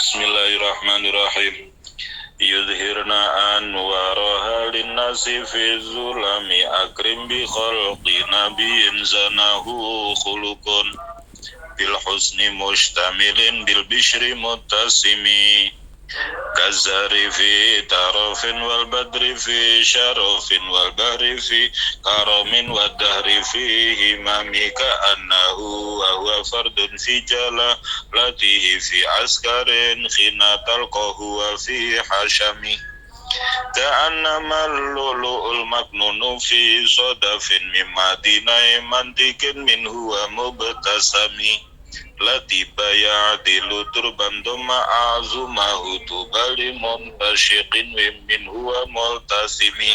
Bismillahirrahmanirrahim. Yudhirna anwaraha linnasi fi zulami akrim bi khalqi nabiyyin zanahu khuluqun bil husni mustamilin bil bishri muttasimi kazari fi tarafin wal badri fi syarafin wal bahri fi karamin wad dahri fi himami ka'annahu wa huwa fardun fi jalalatihi fi askarin khina talqahu wa fi hashami ka'annama al-lu'lu'ul maknunu fi sadafin min madinai mantikin minhu wa mubtasami latiba ya'dilu turban dhamma azumahu tubali muntashiqin minhu wa multasimi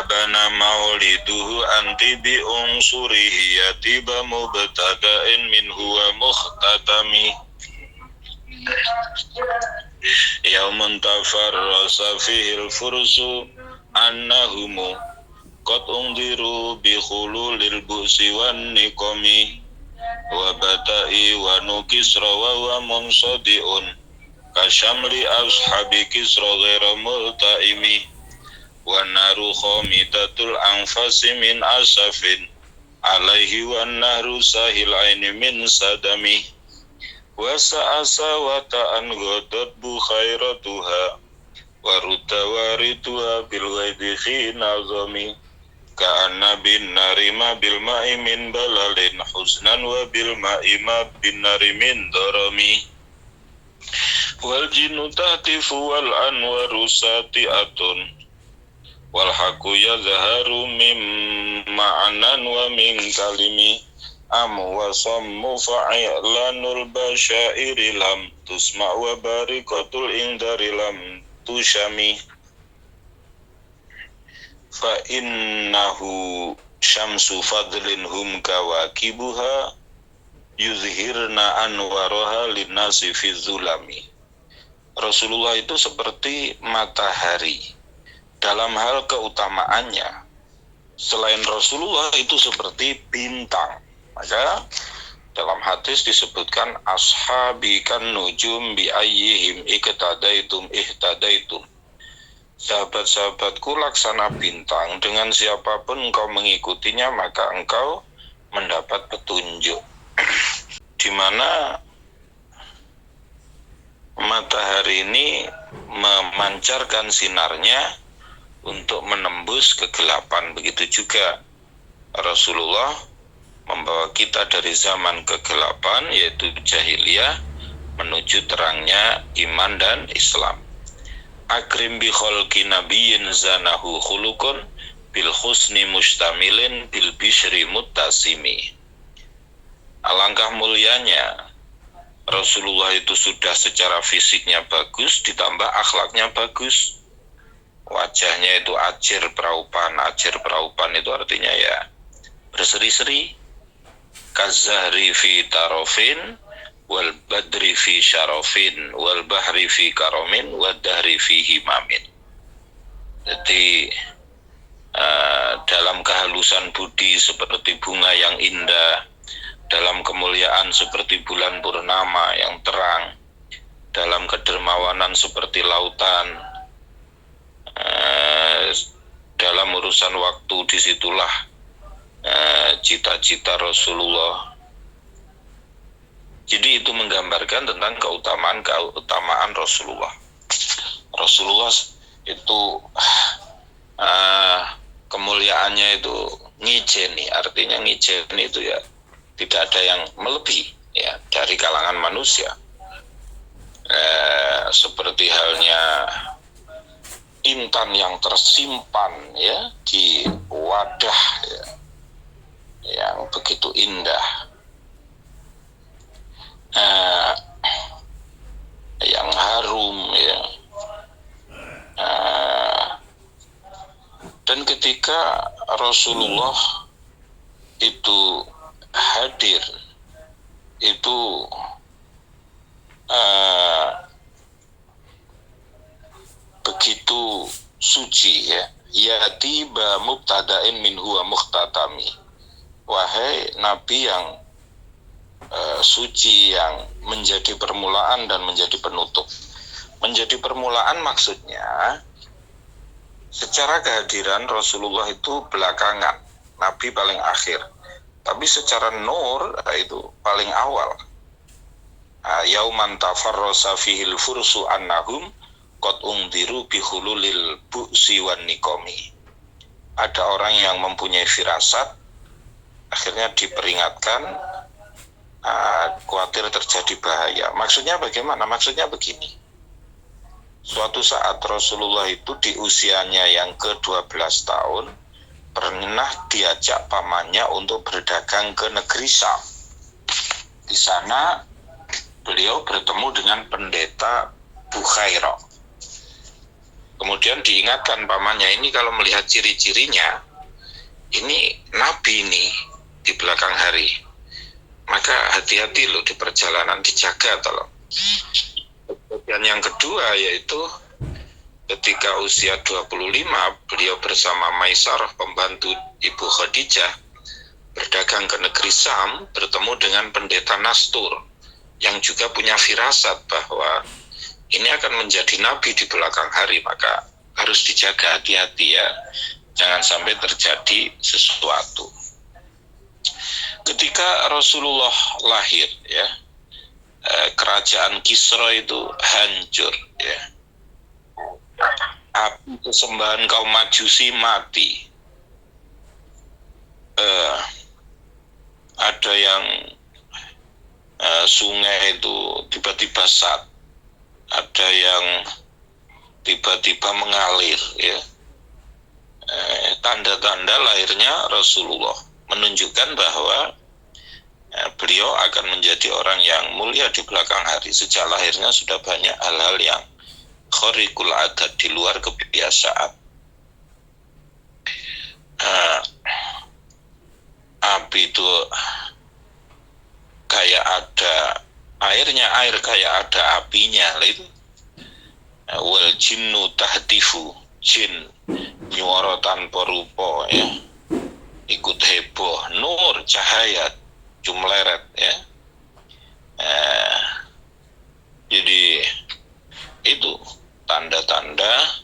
abana mauliduhu anti bi unsurihi yatiba mubtada'in minhu wa mukhtatami yaumun tafarrasa fihil fursu annahumu qad undiru bi khululil bu'si wan niqami wa bata'i wa nukisra wa wa munsadi'un kasyamli ashabi kisra ghaira multaimi wa naru khamidatul anfasi min asafin alaihi wa nahru sahil aini min sadami wa sa'asa wa ta'an ghadat bu khairatuha wa rutawarituha bil ghaidi khina zami ka'anna bin narima bil ma'i min balalin huznan wa bil ma'i ma bin nari min darami wal jinnu tahtifu wal anwaru sati'atun wal haqqu yazharu mim ma'anan wa min kalimi amu wa sammu fa'ilanul basyairi lam tusma' wa barikatul indari lam tushami fa innahu syamsu fadlin hum kawakibuha yuzhirna anwaraha linnasi fi zulami. Rasulullah itu seperti matahari dalam hal keutamaannya. Selain Rasulullah itu seperti bintang. Maka dalam hadis disebutkan ashabi kan nujum bi ayyihim iktadaitum ihtadaitum. Sahabat-sahabatku laksana bintang, dengan siapapun engkau mengikutinya maka engkau mendapat petunjuk. Di mana matahari ini memancarkan sinarnya untuk menembus kegelapan. Begitu juga Rasulullah membawa kita dari zaman kegelapan yaitu jahiliyah menuju terangnya iman dan Islam. Akrim bi khalqi nabiyyin zanahu khuluqun bil husni mustamilin bil bishri muttasimi. Alangkah mulianya Rasulullah itu sudah secara fisiknya bagus ditambah akhlaknya bagus. Wajahnya itu ajir praupan itu artinya ya berseri-seri. Kazahri fi tarafin wal badri fi syarafin wal bahri fi karamin wad dahri fi himamin. Jadi dalam kehalusan budi seperti bunga yang indah, dalam kemuliaan seperti bulan purnama yang terang, dalam kedermawanan seperti lautan, dalam urusan waktu disitulah cita-cita Rasulullah. Jadi itu menggambarkan tentang keutamaan Rasulullah. Rasulullah itu kemuliaannya itu ngijeni, artinya ngijeni itu ya tidak ada yang melebihi ya dari kalangan manusia. Seperti halnya intan yang tersimpan ya di wadah ya, yang begitu indah. Yang harum ya. Dan ketika Rasulullah itu hadir itu begitu suci ya. Yatiba mubtada'in minhu wa mukhtatami. Wahai Nabi yang suci yang menjadi permulaan dan menjadi penutup. Menjadi permulaan maksudnya secara kehadiran Rasulullah itu belakangan, Nabi paling akhir. Tapi secara nur itu paling awal. Yauman tafarrosa fihil fursu annahum qad ungdiru bihululil bu'si wan nikomi. Ada orang yang mempunyai firasat, akhirnya diperingatkan, khawatir terjadi bahaya. Maksudnya bagaimana? Maksudnya begini. Suatu saat Rasulullah itu di usianya yang ke-12 tahun pernah diajak pamannya untuk berdagang ke negeri Syam. Di sana beliau bertemu dengan pendeta Bukhairah. Kemudian diingatkan pamannya, ini kalau melihat ciri-cirinya, ini Nabi ini di belakang hari. Maka hati-hati loh di perjalanan, dijaga tolong. Dan yang kedua yaitu ketika usia 25, beliau bersama Maisarah, pembantu Ibu Khadijah, berdagang ke negeri Syam, bertemu dengan pendeta Nastur, yang juga punya firasat bahwa ini akan menjadi nabi di belakang hari, maka harus dijaga, hati-hati ya, jangan sampai terjadi sesuatu. Ketika Rasulullah lahir ya, kerajaan Kisra itu hancur ya. Api kesembahan kaum Majusi mati. Ada yang sungai itu tiba-tiba sat, ada yang tiba-tiba mengalir ya. Tanda-tanda lahirnya Rasulullah menunjukkan bahwa beliau akan menjadi orang yang mulia di belakang hari. Sejak lahirnya sudah banyak hal-hal yang khariqul adat, di luar kebiasaan. Api itu kayak ada airnya, air kayak ada apinya. Itu wal jinnu tahtifu, jin nyuara tanpa rupa ya, ikut heboh, nur cahaya jumleret ya. Jadi itu tanda-tanda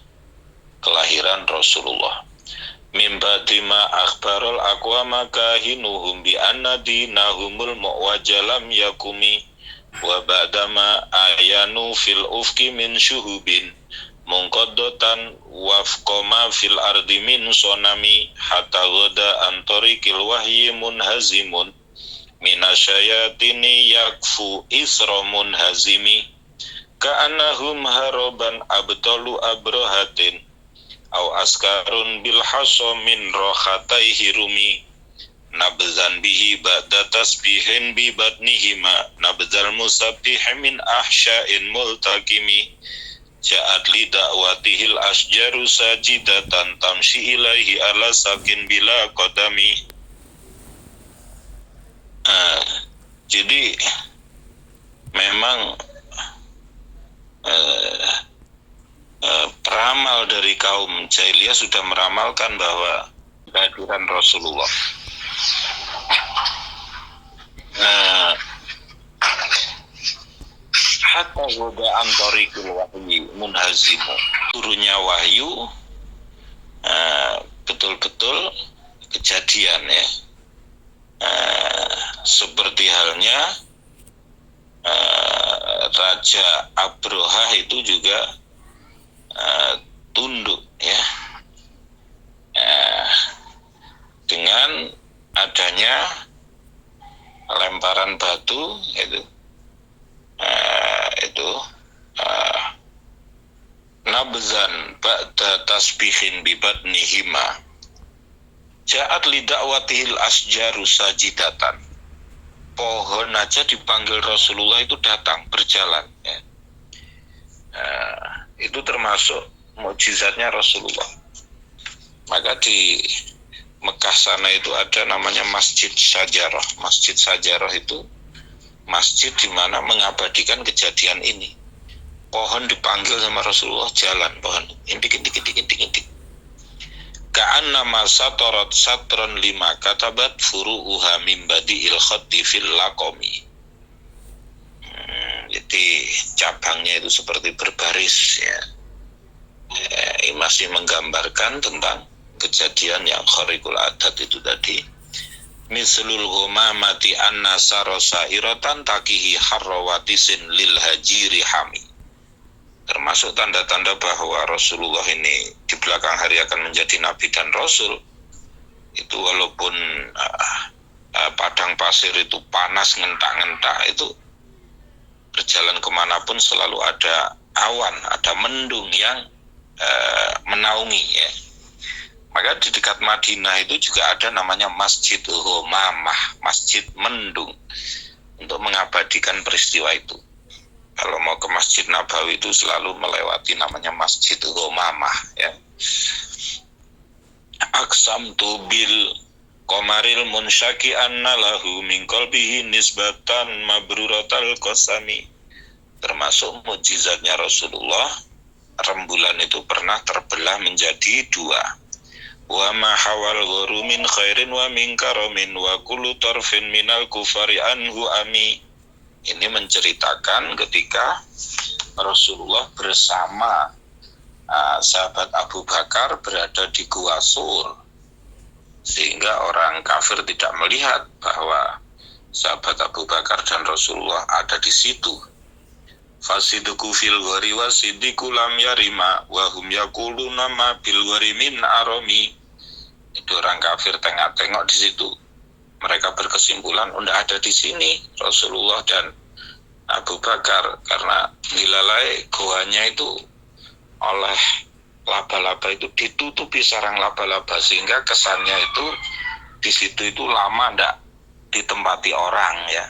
kelahiran Rasulullah. Mimba dima akhbarul aqwama kahinuhum bi anna dinahumul mu'wajalam yakumi wa ba'dama ayanu fil ufki min syuhubin mungqaddatan wafqama fil ardi min sonami hatta gada antorikil wahyi munhazimun minasyayatini yakfu isra munhazimi ka'annahum haroban abtalu abrohatin au askarun bil haso min rohataihi rumi nabzan bihi ba'da tasbihin bi batnihima nabzal musabbih min ahsya'in multakimi ja'at li da'watihil asjaru sajidatan tamshi ilaihi ala sakin bila qadami. Jadi memang peramal dari kaum jahiliyah sudah meramalkan bahwa kehadiran Rasulullah. Hatta goda antorikul wahyi munhazimu, turunnya wahyu betul-betul kejadian ya. Seperti halnya Raja Abrohah itu juga tunduk ya, dengan adanya lemparan batu itu nabzan ba'da tasbihin bi batnihima ja'at li da'watihil asjaru sajidatan. Pohon aja dipanggil Rasulullah itu datang berjalan ya. Itu termasuk mukjizatnya Rasulullah. Maka di Mekah sana itu ada namanya Masjid Sajarah. Masjid Sajarah itu masjid di mana mengabadikan kejadian ini. Pohon dipanggil sama Rasulullah, jalan pohon. Intik. Ka'anna ma satarat satron lima katabat furu'uha min badi'il khatti fil laqami. Jadi cabangnya itu seperti berbaris ya. Masih menggambarkan tentang kejadian yang khariqul adat itu tadi. Mislul ghamamati anna sarosa iratan takihi harrawatisin lil hajiri hami. Termasuk tanda-tanda bahwa Rasulullah ini di belakang hari akan menjadi nabi dan rasul. Itu walaupun padang pasir itu panas ngentak-ngentak, itu berjalan kemanapun selalu ada awan, ada mendung yang menaungi ya. Maka di dekat Madinah itu juga ada namanya Masjid Ghamamah, Masjid Mendung, untuk mengabadikan peristiwa itu. Kalau mau ke Masjid Nabawi itu selalu melewati namanya Masjid Ghamamah ya. Aqsamtu bil qamaril munsyaki anna lahu min qalbihi nisbatan mabruratal qasami. Termasuk mukjizatnya Rasulullah, rembulan itu pernah terbelah menjadi dua. Wa ma hawal gharu min khairin wa min karamin wa kullu tarfin minal kufari anhu ami. Ini menceritakan ketika Rasulullah bersama sahabat Abu Bakar berada di Gua Sur, sehingga orang kafir tidak melihat bahwa sahabat Abu Bakar dan Rasulullah ada di situ. Fasiduku fil ghari wa sidiku lam yarima wa hum yaquluna ma bil ghari min arami. Itu orang kafir tengok-tengok di situ. Mereka berkesimpulan tidak ada di sini Rasulullah dan Abu Bakar, karena dilalai goanya itu oleh laba-laba, itu ditutupi sarang laba-laba, sehingga kesannya itu di situ itu lama tidak ditempati orang ya.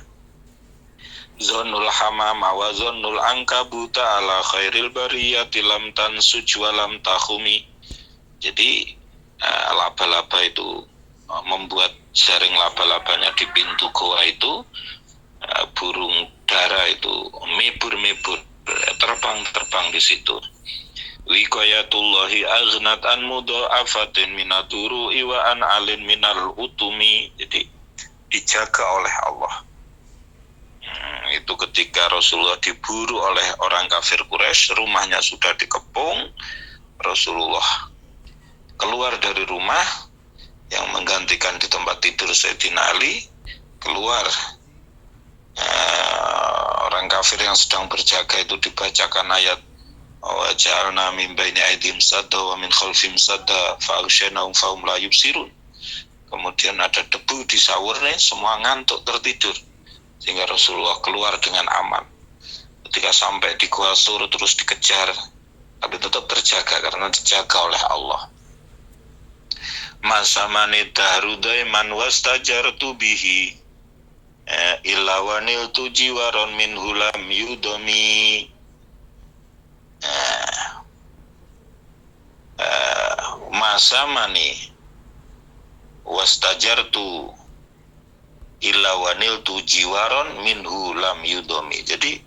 Zonul hamama wa zonul angkabuta ala khairil bariyati lam tansuj wa lam tahumi. Jadi laba-laba itu membuat jaring laba-labanya di pintu goa itu, burung dara itu mebur-mebur, terbang-terbang di situ. Wiqayatullahi aghnat an mudha'afatin minaturu iwa an alin minal utumi. Jadi dijaga oleh Allah. Itu ketika Rasulullah diburu oleh orang kafir Quraisy, rumahnya sudah dikepung, Rasulullah keluar dari rumah, yang menggantikan di tempat tidur Sayyidina Ali keluar. Orang kafir yang sedang berjaga itu dibacakan ayat wa ja'alna min baini aydihim sadda wa min khalfihim sadda fa aghshaynahum fa hum la yubsirun. Kemudian ada debu di sawurnya, semua ngantuk tertidur, sehingga Rasulullah keluar dengan aman. Ketika sampai di Gua Sur terus dikejar, tapi tetap terjaga karena dijaga oleh Allah. Masamani dahrudai man wastajartu bihi illa wanil tujiwaron min hulam yudomi. Masamani wastajartu illa wanil tujiwaron min hulam yudomi. Jadi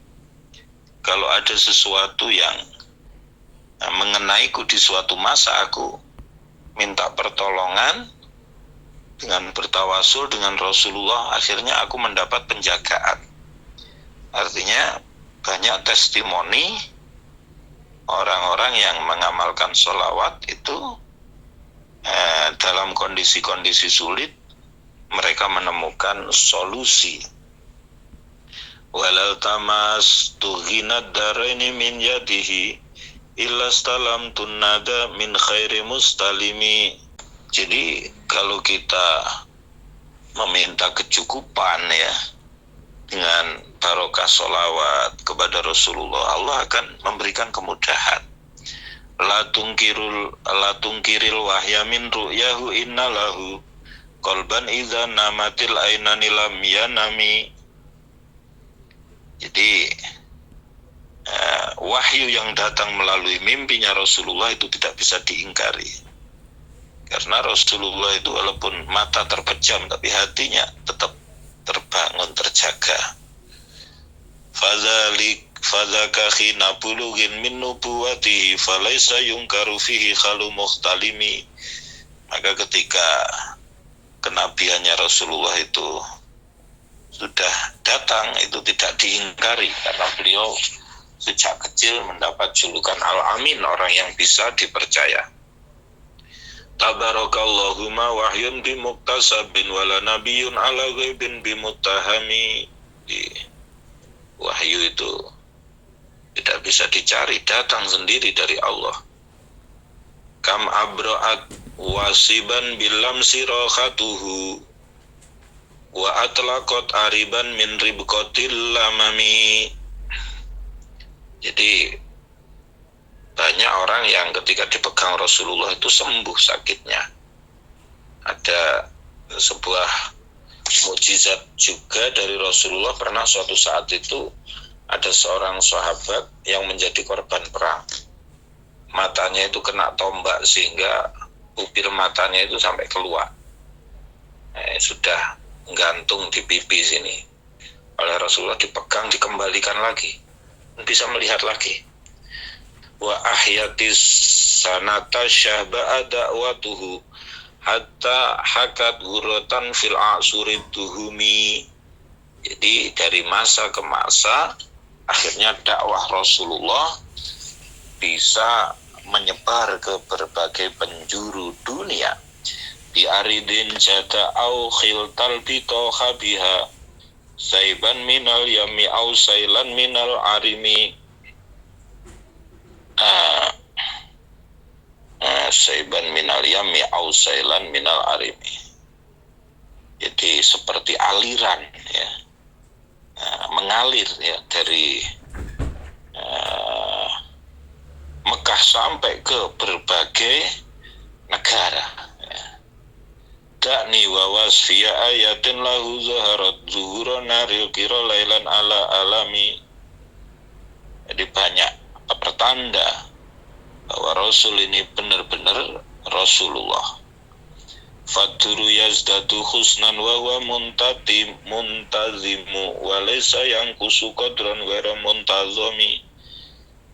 kalau ada sesuatu yang mengenaiku di suatu masa, aku minta pertolongan dengan bertawasul dengan Rasulullah, akhirnya aku mendapat penjagaan. Artinya banyak testimoni orang-orang yang mengamalkan sholawat itu dalam kondisi-kondisi sulit mereka menemukan solusi. Walal tamas tughinad daraini min yadihi illa stalam tunnada min khairi mustalimi. Jadi kalau kita meminta kecukupan ya dengan barokah sholawat kepada Rasulullah, Allah akan memberikan kemudahan. La tungkiril wahya min ru'yahu innalahu qalban idza namatil ainani lam yanami. Jadi wahyu yang datang melalui mimpinya Rasulullah itu tidak bisa diingkari, karena Rasulullah itu walaupun mata terpejam tapi hatinya tetap terbangun, terjaga. Fadzaka khina bulughin min nubuwatihi falaisa yungkaru fihi khalu mukhtalimi. Maka ketika kenabiannya Rasulullah itu sudah datang itu tidak diingkari karena beliau sejak kecil mendapat julukan Al-Amin, orang yang bisa dipercaya. Tabarakallahumma wahyun bimuktasabin wala nabiyun ala ghaibin bimuttahami. Wahyu itu tidak bisa dicari, datang sendiri dari Allah. Kam abraat wasiban bilam sirokhatuhu wa atlaqat ariban min ribqatil lamami. Jadi banyak orang yang ketika dipegang Rasulullah itu sembuh sakitnya. Ada sebuah mukjizat juga dari Rasulullah, pernah suatu saat itu ada seorang sahabat yang menjadi korban perang. Matanya itu kena tombak sehingga pupil matanya itu sampai keluar. Sudah gantung di pipi sini. Oleh Rasulullah dipegang, dikembalikan lagi. Bisa melihat lagi. Wa ahyatis sanata syahba'a da'watuhu hatta hakat huratan fil a'surid duhumi. Jadi dari masa ke masa akhirnya dakwah Rasulullah bisa menyebar ke berbagai penjuru dunia. Bi aridin jada au khiltal bitoha biha saiban minal yami au sailan minal arimi. Saiban minal yami au sailan minal arimi. Jadi seperti aliran ya, mengalir ya dari Mekah sampai ke berbagai negara ya. Dakni wa wasfiya ayatin lahu zaharat zuhura naril kira lailan ala alami. Jadi banyak pertanda bahwa Rasul ini benar-benar Rasulullah. Faturu yazdatu husnan wa huwa muntazimu wa laysa yanqusu qadran ghairu muntazami.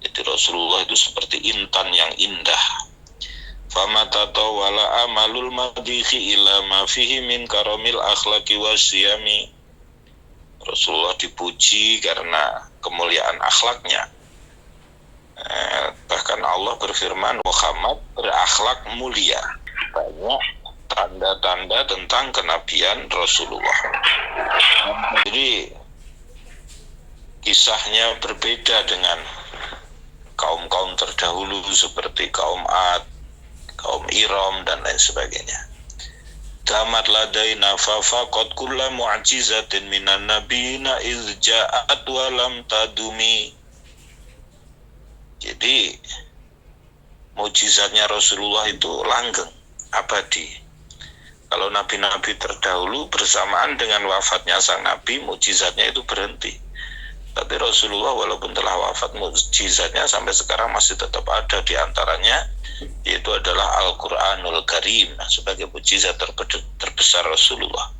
Jadi Rasulullah itu seperti intan yang indah. Famata tawala amalul madihi ila ma fihi min karamil akhlaqi wasyami. Rasulullah dipuji karena kemuliaan akhlaknya. Bahkan Allah berfirman, Muhammad berakhlak mulia. Banyak tanda-tanda tentang kenabian Rasulullah. Jadi kisahnya berbeda dengan kaum-kaum terdahulu seperti kaum Ad, kaum Iram dan lain sebagainya. Damat ladaina fafaqat kulla mu'jizatin minan nabiyina iz ja'at wa lam tadumi. Jadi mukjizatnya Rasulullah itu langgeng, abadi. Kalau nabi-nabi terdahulu bersamaan dengan wafatnya sang nabi, mukjizatnya itu berhenti. Tapi Rasulullah walaupun telah wafat, mukjizatnya sampai sekarang masih tetap ada. Di antaranya yaitu adalah Al-Quranul Karim sebagai mukjizat terbesar Rasulullah.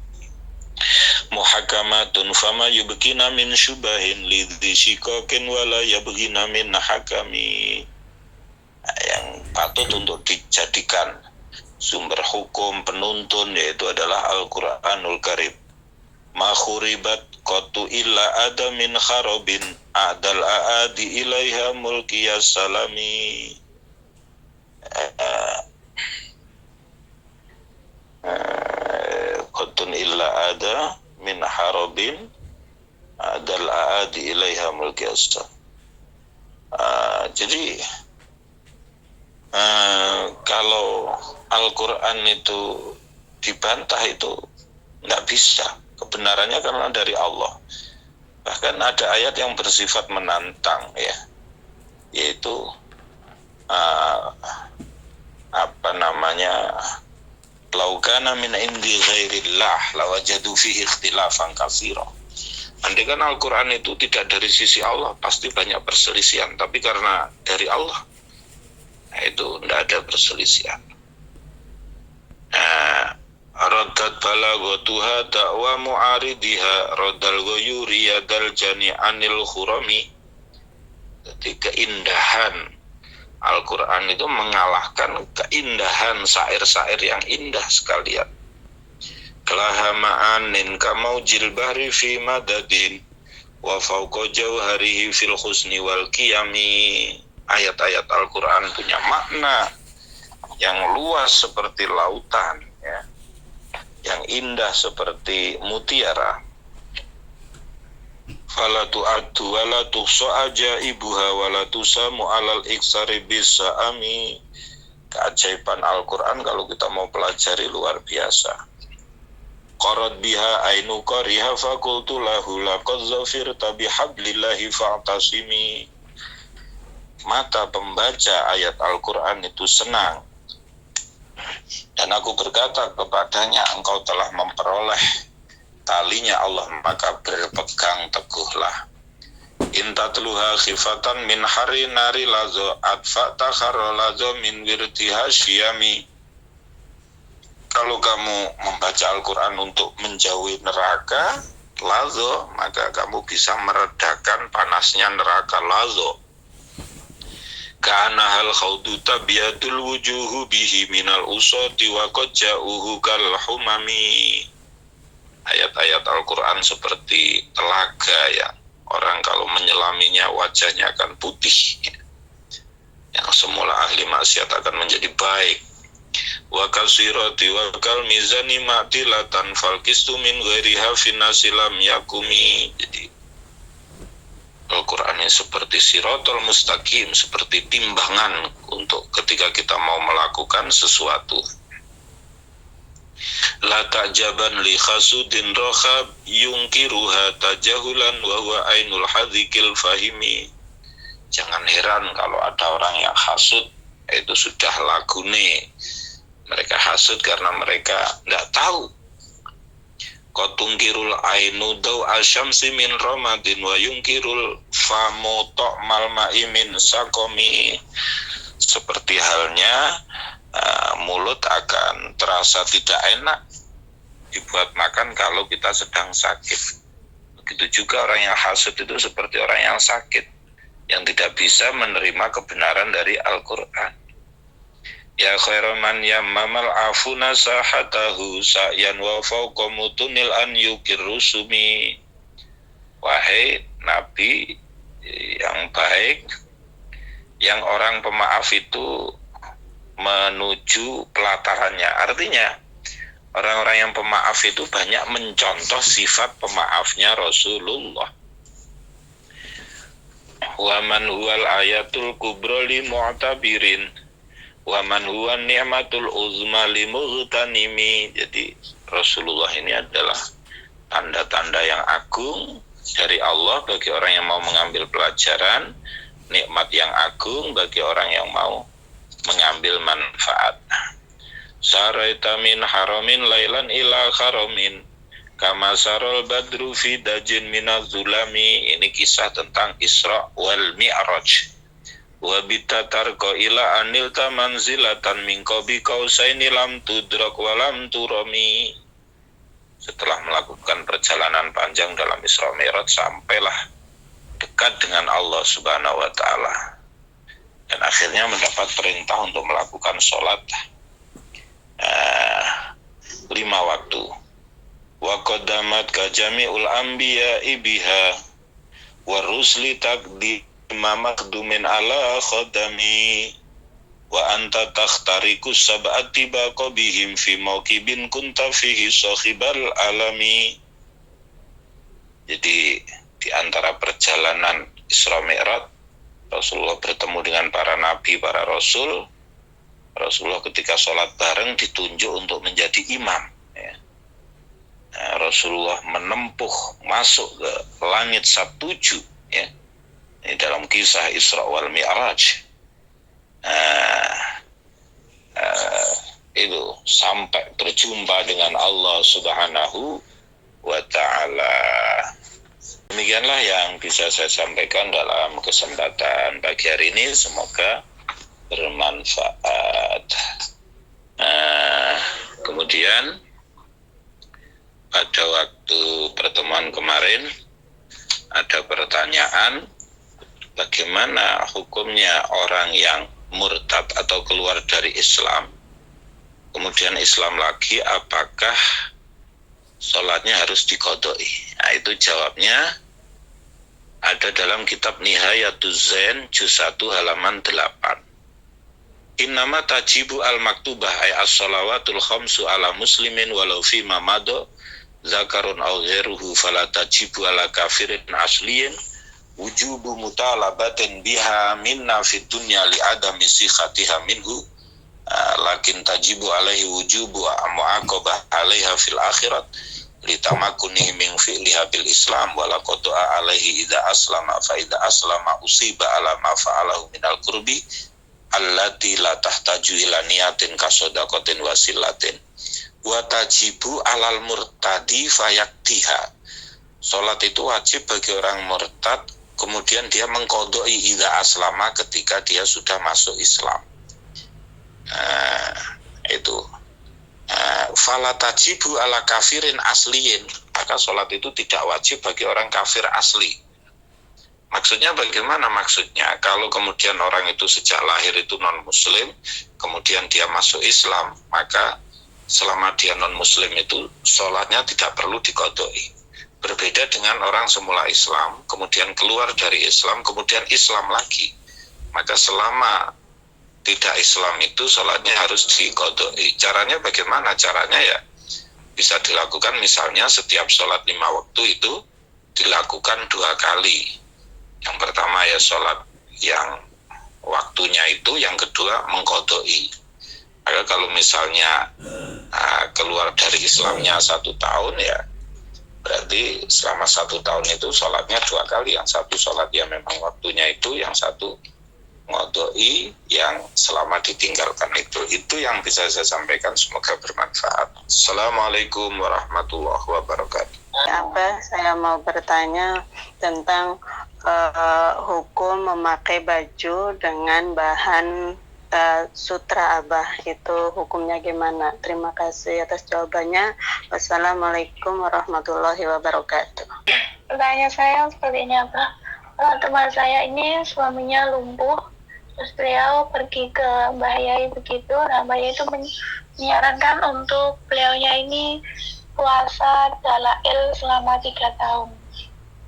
Muhakamatun fama yubkina min syubahin lidhi syikokin wala yabghina min hakami. Yang patut untuk dijadikan sumber hukum penuntun yaitu adalah Al-Quranul Karim. Ma khuribat qatu illa ada min kharabin adal aadi ilaiha mulkiyas salami. Qatun illa ada min harabin adal aadi ilaiha mulkiyas salami. Jadi kalau Al-Quran itu dibantah itu nggak bisa. Kebenarannya karena dari Allah. Bahkan ada ayat yang bersifat menantang ya, yaitu laukana min indi ghairillah lawajadu fihi ikhtilafan katsira. Andai kan Al-Quran itu tidak dari sisi Allah, pasti banyak perselisihan. Tapi karena dari Allah, itu tidak ada perselisihan. Raddat balaghatuha da'wa mu'aridiha radal ghuyuri yadal jani anil khurami. Jadi keindahan Al-Quran itu mengalahkan keindahan syair-syair yang indah sekalian. laha ma'anin kamaujil bahri fi madadin wa fawqa jauharihi fil husni wal qiyami. Ayat-ayat Al-Quran punya makna yang luas seperti lautan, ya, yang indah seperti mutiara. Fala tu'addu wa la tuhsa ajaibuha wa la tusamu alal iksari bisa'ami. Keajaiban Al-Quran kalau kita mau pelajari luar biasa. Qarat biha ainu qariha fakultu lahu laqad zafirta bihablillahi fa'tasimi. Mata pembaca ayat Al-Quran itu senang, dan aku berkata kepadanya, engkau telah memperoleh talinya Allah, maka berpegang teguhlah. Intatluha khifatan min hari nari lazo adfa takhara lazo min wirtiha syiyami. Kalau kamu membaca Al-Quran untuk menjauhi neraka lazo, maka kamu bisa meredakan panasnya neraka lazo. Kana hal khawduta biyadul wujuhu bihi minal usati wa qad ja'uhu kal humami. Ayat-ayat Al-Quran seperti telaga yang orang kalau menyelaminya wajahnya akan putih, yang semula ahli maksiat akan menjadi baik. Wa kasirati wa kal mizani ma'tilatan fal qistu min ghairiha finasilam yakumi. Jadi Al-Quran ini seperti siratal mustaqim, seperti timbangan untuk ketika kita mau melakukan sesuatu. La ta'jaban li khasudin rohab yungkiruha tajahulan wa huwa ainul hadhikil fahimi. Jangan heran kalau ada orang yang hasud, itu sudah lagune. Mereka hasud karena mereka tidak tahu. Qatungkirul ainu daw asyamsi min ramadin wa yungkirul famuto malma'i min sakomi. Seperti halnya mulut akan terasa tidak enak dibuat makan kalau kita sedang sakit. Begitu juga orang yang hasud itu seperti orang yang sakit, yang tidak bisa menerima kebenaran dari Al-Quran. Ya khairaman yammamal afuna sahatahu sa'yan wa fawqa mutunil an yukir rusumi. Wahai Nabi yang baik, yang orang pemaaf itu menuju pelatarannya. Artinya orang-orang yang pemaaf itu banyak mencontoh sifat pemaafnya Rasulullah. Wa man huwal ayatul kubra li mu'tabirin wa man huwa ni'matul uzma li mughtanimi. Jadi Rasulullah ini adalah tanda-tanda yang agung dari Allah bagi orang yang mau mengambil pelajaran, nikmat yang agung bagi orang yang mau mengambil manfaat. Saraita min haramin lailan ila haramin kama sarol badru fi dajin minaz zulami. Ini kisah tentang Isra wal Mi'raj. Wa bitatarqa ila anilta manzilatan min qabi qausaini lam tudrak wa lam turami. Setelah melakukan perjalanan panjang dalam Isra Mi'raj, sampailah dekat dengan Allah Subhanahu wa taala, dan akhirnya mendapat perintah untuk melakukan sholat 5 waktu. Wa qaddamat ka jami'ul anbiya'i biha wa rusli taqdi mamakdumin ala khadami wa anta takhtariku sab'ati baqa bihim fi mawqibin kunta fihi sahibal alami. Jadi di antara perjalanan Isra Mi'raj, Rasulullah bertemu dengan para nabi, para rasul. Rasulullah ketika sholat bareng ditunjuk untuk menjadi imam, ya. Nah, Rasulullah menempuh masuk ke langit sabtuju, ya. Ini dalam kisah Isra wal Mi'raj. Itu sampai berjumpa dengan Allah Subhanahu wa ta'ala. Demikianlah yang bisa saya sampaikan dalam kesempatan pagi hari ini. Semoga bermanfaat. Kemudian pada waktu pertemuan kemarin ada pertanyaan, bagaimana hukumnya orang yang murtad atau keluar dari Islam, kemudian Islam lagi, apakah sholatnya harus diqodoi. Nah, itu jawabnya ada dalam kitab Nihayatuz Zain juz 1 halaman 8. Innama tajibu al-maktubah ay as-shalawatul khamsu ala muslimin walau fi mamado zakarun au ghairuhu fala tajibu ala kafirin asliyin wujubu mutalabatin biha minna fid dunya li adami sikhatiha minhu lakin tajibu alaihi wujubu mu'aqabah alaiha fil akhirat litamakunihi min fi'liha bil islam wala qata'a alaihi idza aslama fa idza aslama usiba ala ma fa'alahu minal qurbi allati la tahtaju ila niyatin kasodaqatin wasilatin wa tajibu alal murtadi fayaktiha. Salat itu wajib bagi orang murtad, kemudian dia mengqodoi idza aslama ketika dia sudah masuk Islam. Itu fala tajibu ala kafirin asliyin, maka salat itu tidak wajib bagi orang kafir asli. Maksudnya bagaimana? Maksudnya kalau kemudian orang itu sejak lahir itu non-muslim, kemudian dia masuk Islam, maka selama dia non-muslim itu sholatnya tidak perlu diqodoi. Berbeda dengan orang semula Islam, kemudian keluar dari Islam, kemudian Islam lagi. Maka selama tidak Islam itu sholatnya harus diqodoi. Caranya bagaimana? Caranya ya bisa dilakukan misalnya setiap sholat 5 waktu itu dilakukan 2 kali. Yang pertama ya sholat yang waktunya itu, yang kedua mengqodoi. Maka kalau misalnya keluar dari Islamnya 1 tahun ya berarti selama 1 tahun itu sholatnya 2 kali. Yang satu sholat ya memang waktunya itu, yang satu ngodoi yang selama ditinggalkan itu yang bisa saya sampaikan, semoga bermanfaat. Assalamualaikum warahmatullahi wabarakatuh. Saya mau bertanya tentang hukum memakai baju dengan bahan sutra Abah, itu hukumnya gimana? Terima kasih atas jawabannya. Wassalamualaikum warahmatullahi wabarakatuh. Pertanyaan saya seperti ini, Abah. Teman saya ini suaminya lumpuh, terus beliau pergi ke Mbah Yai begitu. Nah, Mbah Yai itu menyarankan untuk beliaunya ini puasa dalail selama 3 tahun.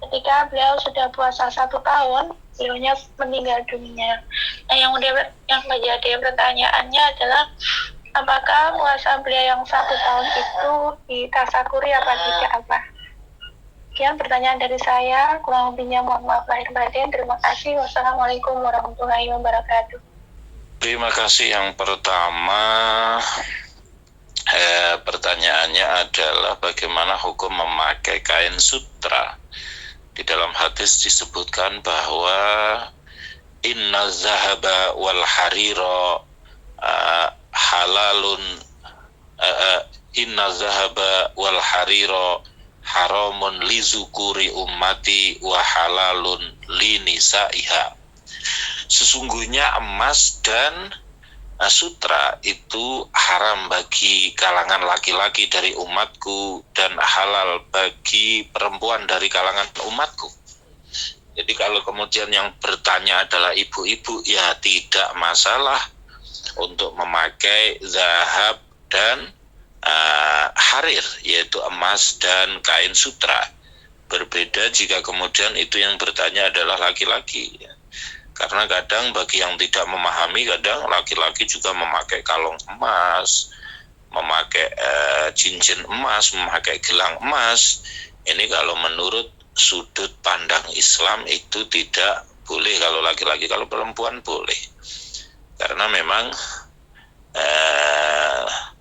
Ketika beliau sudah puasa 1 tahun, beliaunya meninggal dunia. Nah, yang menjadi pertanyaannya adalah apakah puasa beliau yang 1 tahun itu ditasakuri apa tidak, Abah? Sekian pertanyaan dari saya, kurang lebihnya mohon maaf lahir batin. Terima kasih. Wassalamualaikum warahmatullahi wabarakatuh. Terima kasih. Yang pertama, pertanyaannya adalah bagaimana hukum memakai kain sutra. Di dalam hadis disebutkan bahwa inna zahaba wal harira halalun inna zahaba wal harira haramun li zukuri ummati wa halalun li nisaiha. Sesungguhnya emas dan sutra itu haram bagi kalangan laki-laki dari umatku dan halal bagi perempuan dari kalangan umatku. Jadi kalau kemudian yang bertanya adalah ibu-ibu, ya tidak masalah untuk memakai zahab dan harir, yaitu emas dan kain sutra. Berbeda jika kemudian itu yang bertanya adalah laki-laki. Karena kadang bagi yang tidak memahami, kadang laki-laki juga memakai kalung emas, memakai cincin emas, memakai gelang emas. Ini kalau menurut sudut pandang Islam itu tidak boleh kalau laki-laki, kalau perempuan boleh. Karena memang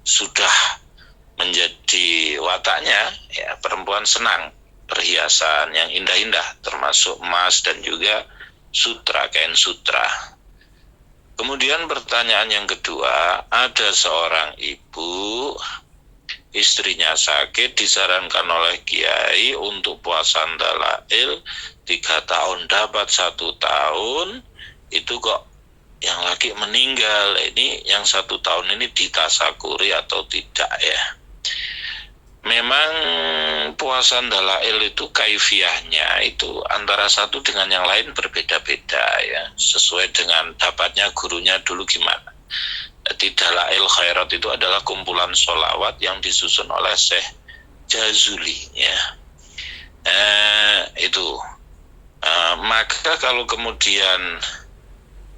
sudah menjadi wataknya, ya, perempuan senang perhiasan yang indah-indah, termasuk emas dan juga sutra, kain sutra. Kemudian pertanyaan yang kedua, ada seorang ibu, istrinya sakit, disarankan oleh kiai untuk puasa dalail 3 tahun, dapat 1 tahun, itu kok yang laki meninggal. Ini yang 1 tahun ini ditasakuri atau tidak ya? Memang puasa dalail itu kaifiyahnya itu antara satu dengan yang lain berbeda-beda ya, sesuai dengan dapatnya gurunya dulu gimana. Jadi dalail khairat itu adalah kumpulan sholawat yang disusun oleh Syekh jazuli, ya. Itu. Maka kalau kemudian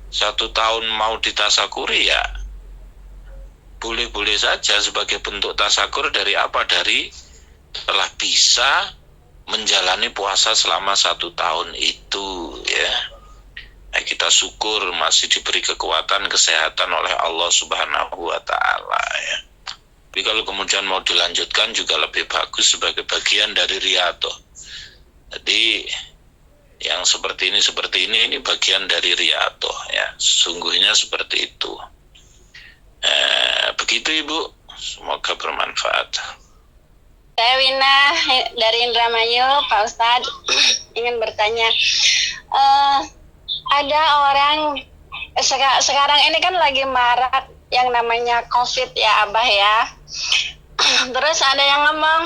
1 tahun mau ditasakuri, ya boleh-boleh saja sebagai bentuk tasakur. Dari apa? Dari telah bisa menjalani puasa selama 1 tahun itu, ya. Kita syukur masih diberi kekuatan, kesehatan oleh Allah Subhanahu wa Ta'ala, ya. Tapi kalau kemudian mau dilanjutkan juga lebih bagus sebagai bagian dari riyadhah. Jadi yang seperti ini bagian dari riyadhah, ya. Sungguhnya seperti itu. Begitu Ibu, semoga bermanfaat. Saya Wina dari Indramayu, Pak Ustadz. Ingin bertanya, ada orang sekarang ini kan lagi marak yang namanya COVID, ya Abah, ya. Terus ada yang ngomong,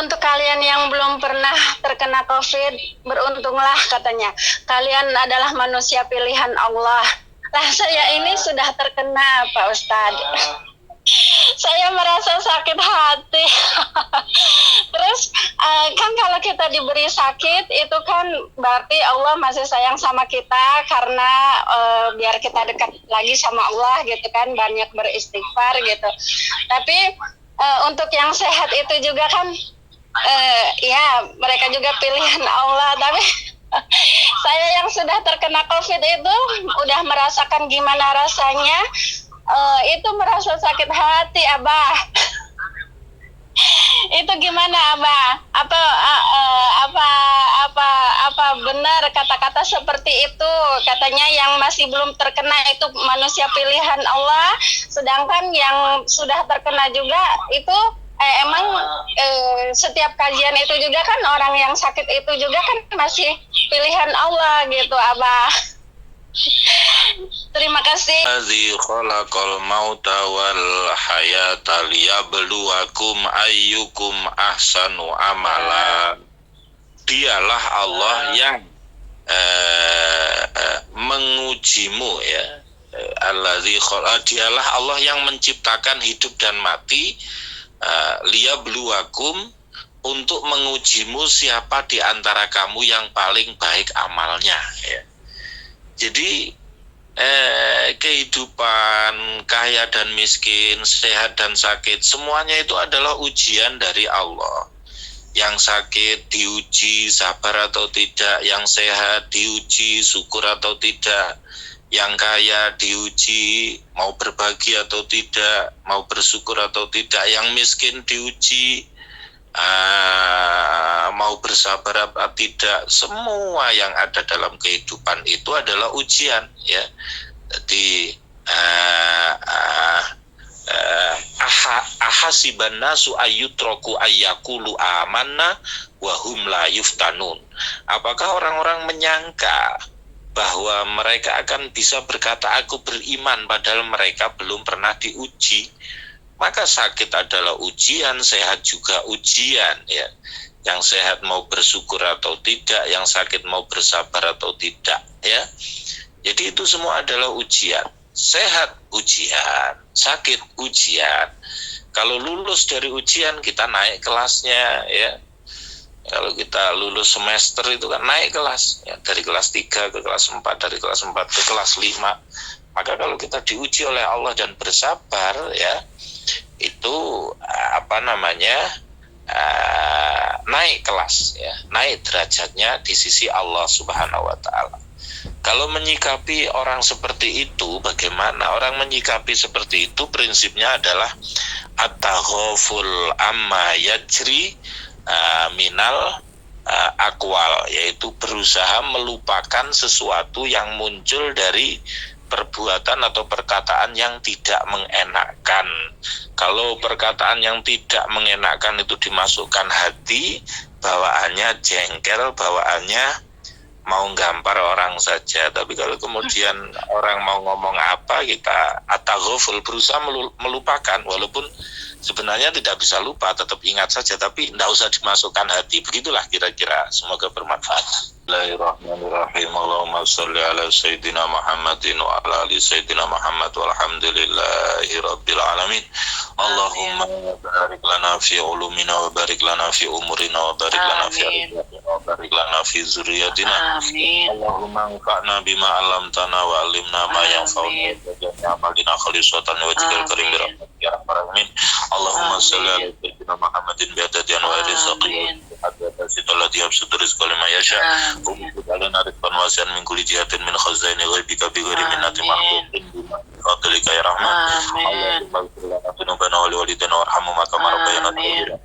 untuk kalian yang belum pernah terkena COVID, beruntunglah katanya. Kalian adalah manusia pilihan Allah. Lah saya ini sudah terkena, Pak Ustadz. Saya merasa sakit hati. Terus kan kalau kita diberi sakit itu kan berarti Allah masih sayang sama kita, karena biar kita dekat lagi sama Allah gitu kan, banyak beristighfar gitu. Tapi untuk yang sehat itu juga kan ya mereka juga pilihan Allah. Tapi saya yang sudah terkena COVID itu udah merasakan gimana rasanya. Itu merasa sakit hati, Abah. Itu gimana, Abah? Apa benar kata-kata seperti itu? Katanya yang masih belum terkena itu manusia pilihan Allah, sedangkan yang sudah terkena juga itu emang setiap kajian itu juga kan orang yang sakit itu juga kan masih pilihan Allah gitu, Abah. Terima kasih. Alladzi khalaqal mauta wal hayata liyabluwakum ayyukum ahsanu amala. Dialah Allah yang mengujimu, ya. Alladzi dialah Allah yang menciptakan hidup dan mati, liyabluwakum, untuk mengujimu siapa di antara kamu yang paling baik amalnya, ya. Jadi kehidupan kaya dan miskin, sehat dan sakit, semuanya itu adalah ujian dari Allah. Yang sakit diuji sabar atau tidak, yang sehat diuji syukur atau tidak, yang kaya diuji mau berbagi atau tidak, mau bersyukur atau tidak, yang miskin diuji mau bersabar apa tidak. Semua yang ada dalam kehidupan itu adalah ujian, ya. Jadi ahasiban nasu ayyutraku ayyakulu amanna wa hum la yuftanun. Apakah orang-orang menyangka bahwa mereka akan bisa berkata aku beriman padahal mereka belum pernah diuji? Maka sakit adalah ujian, sehat juga ujian, ya. Yang sehat mau bersyukur atau tidak, yang sakit mau bersabar atau tidak, ya. Jadi itu semua adalah ujian. Sehat ujian, sakit ujian. Kalau lulus dari ujian kita naik kelasnya, ya. Kalau kita lulus semester itu kan naik kelas, ya. Dari kelas 3 ke kelas 4, dari kelas 4 ke kelas 5. Maka kalau kita diuji oleh Allah dan bersabar, ya, itu naik kelas, ya, naik derajatnya di sisi Allah Subhanahu wa Ta'ala. Kalau menyikapi orang seperti itu, bagaimana? Orang menyikapi seperti itu prinsipnya adalah at-taghaful amma yajri minal akwal, yaitu berusaha melupakan sesuatu yang muncul dari perbuatan atau perkataan yang tidak mengenakkan. Kalau perkataan yang tidak mengenakkan itu dimasukkan hati, bawaannya jengkel, bawaannya mau gampar orang saja. Tapi kalau kemudian orang mau ngomong apa, kita at-taghaful, berusaha melupakan, walaupun Sebenarnya tidak bisa lupa, tetap ingat saja, tapi tidak usah dimasukkan hati. Begitulah kira-kira. Semoga bermanfaat. Bismillahirrahmanirrahim. Allahumma sholli ala Sayyidina Muhammadin wa ala ali Sayyidina Muhammad walhamdulillahi rabbil alamin. Allahumma barik lana fi ulumina wa barik lana fi umurina wa barik lana fi arzatina wa barik lana fi zurriyatina. Allahumma anfa'na bima 'allamtana wa 'allimna ma yanfa'una wa ja'alna amalina khalisatan wa wajhikal karim bi rahmatika ya arhamar rahimin. Allahumma sholli ala Sayyidina Muhammadin bi adadi anwa'ir rizqi hatta sitalladhi yabsutu rizqa liman yasha. Umur alana rizqan wasi'an min kulli jihatin min khazaini ghaibika bi ghairi minnati mahdudin bima fadlika ya rahman. Allahumma ighfir lana dhunubana wa liwalidayna warhamhuma kama rabbayana shaghira.